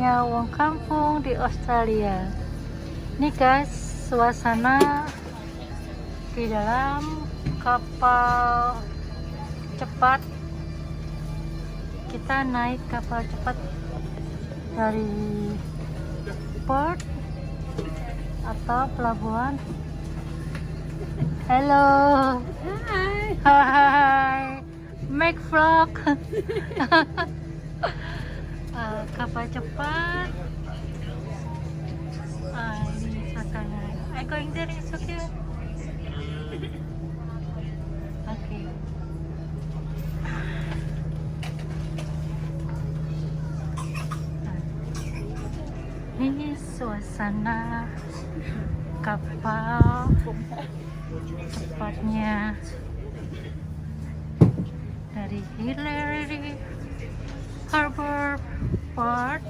kabarnya wong kampung di Australia. Nih guys, suasana di dalam kapal cepat. Kita naik kapal cepat dari port atau pelabuhan. Hello. Hi. Hai. Make vlog. Kapal cepat. Ini suasana. I going there, it's okay. Okay. Ini suasana kapal cepatnya dari Hillary Harbor Port.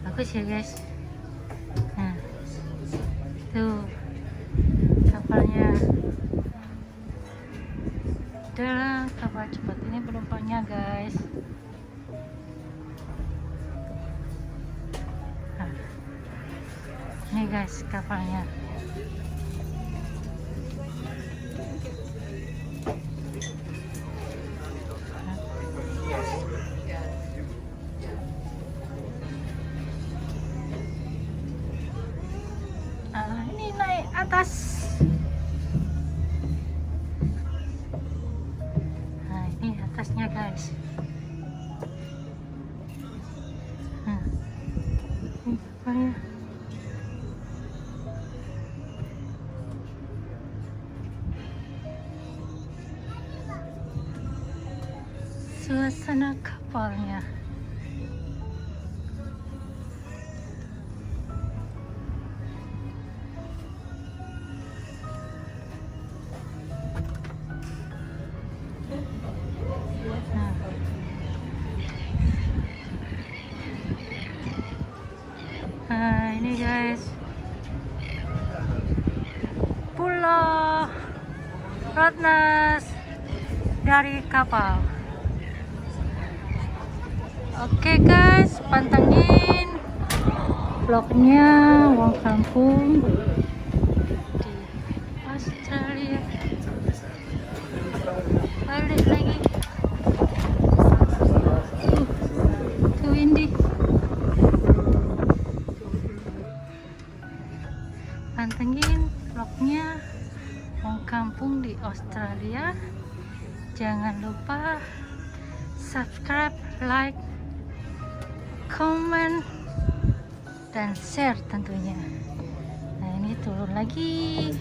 Bagus ya guys. Nah, tuh kapalnya. Dan kapal cepat ini penumpangnya guys. Nah, ini guys kapalnya. Ini naik atas. Nah, ini atasnya guys. Nah, ini kapalnya. Suasana kapalnya. Nah, ini guys, Pulau Ratnas dari kapal. Oke guys, pantengin vlognya wong kampung di Australia. Balik lagi. Too windy. Pantengin vlognya wong kampung di Australia. Jangan lupa subscribe, like, komen, dan share tentunya. Nah, ini turun lagi.